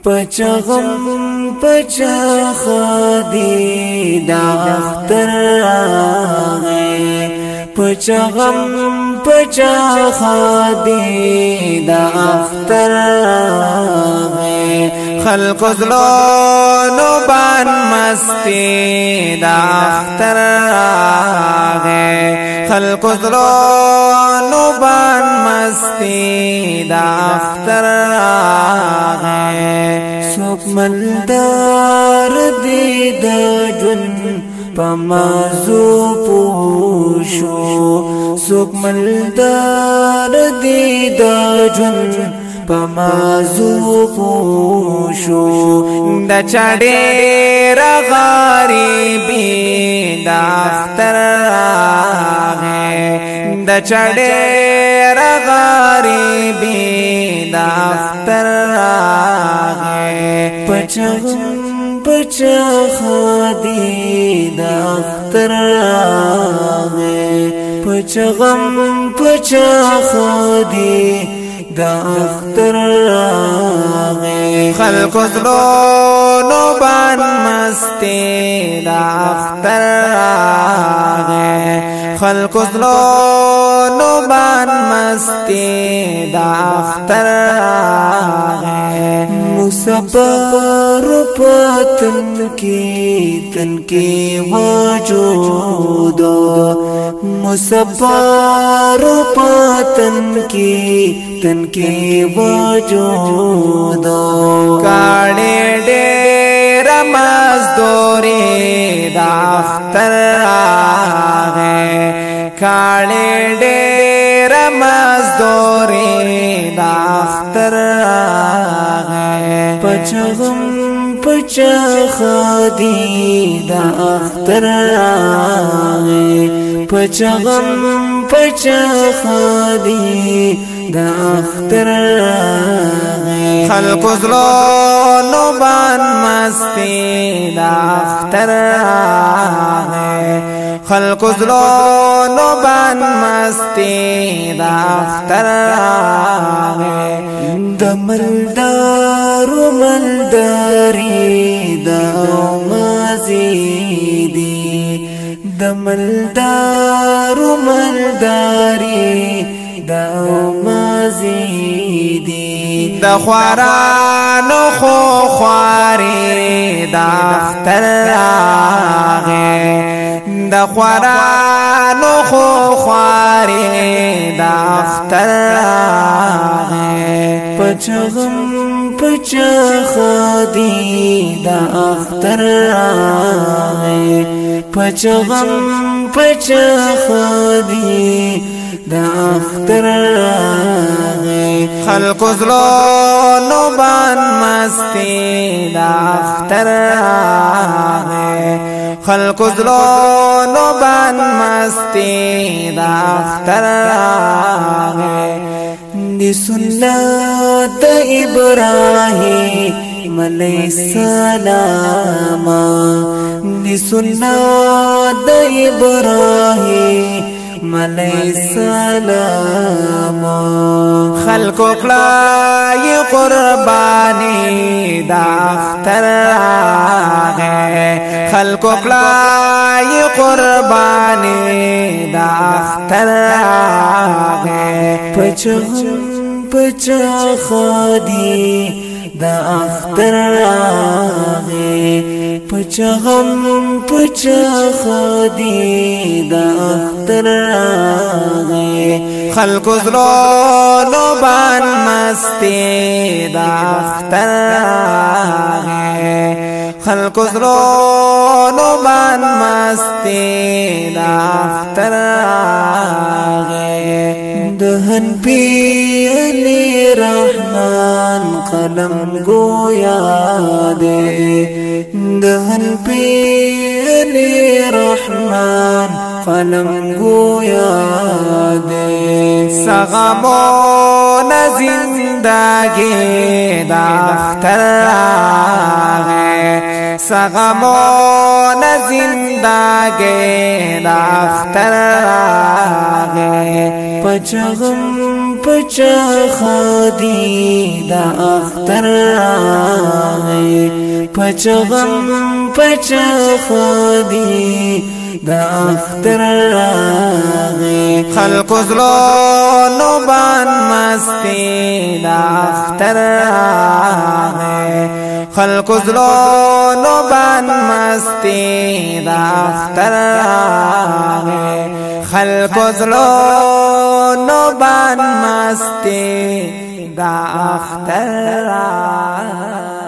پچغم پچا خادی دا اختر آغی پچغم پچا خادی دا اختر آغی خلق زلونو بان مستی دا اختر آغی خلق زلونو بان مستی دا اختر آغی سوک ملدار دی دا جن پمازو پوشو سوک ملدار دی دا جن پمازو پوشو دا چاڑی را غریبی دا اختر آغی دا چاڑی را غریبی دا اختر آغی پچغم پچا خادی دا اختر آغی پچغم پچا خادی دا اختر آغی خلق زلونو بان مستی دا اختر آغی خلق زلونو بان مستی دا اختر آغی مسافر پتن کی وجود مسافر پتن کی وجود کاڑے ڈیر مزدوری دا اختر آغی کاڑے ڈیر مزدوری دا اختر آغی پچغم پچا خادی دا اختر آغی پچغم پچا خادی دا اختر آغی خلق زلونو بان مستی دا اختر آغی خلق زلونو بان مستی دا اختر آغی دا ملدارو ملداری دا مزیدی دا ملدارو ملداری دا مزیدی دا خوارانو خو خواری دا اختر آغی دا خوارانو خو خواری دا اختر آغی پچغم پچا خادی دا اختر آغی پچغم پچا خادی دا اختر آغی خلق زلونو بان مستی دا اختر آغی خلق زلونو بان مستی دا اختر آغی دی سنت ابراہیم علیہ السلام دی سنت ابراہیم علیہ السلام خلق کړای قربانی دا اختر آغی خلق کړای قربانی دا اختر آغی پچغم پچا خادی دا اختر آغی پچغم پچا خادی دا اختر آغی خلق زلونو بان مستی دا اختر آغی خلق زلونو بان مستی دا اختر آغی دهن پی علی رحمان قلم گویا دے دهن پی علی رحمان قلم گویا دے سغمون زندگی دا اختر آغی سغمون زندگی دا اختر آغی پچغم پچا خادی دا اختر پچ غم پچ خودی دا اختر راغی خلق زلونو بان مستی دا اختر راغی خلق زلونو بان مستی دا اختر راغی خلق زلونو بان مستی دا اختر راغی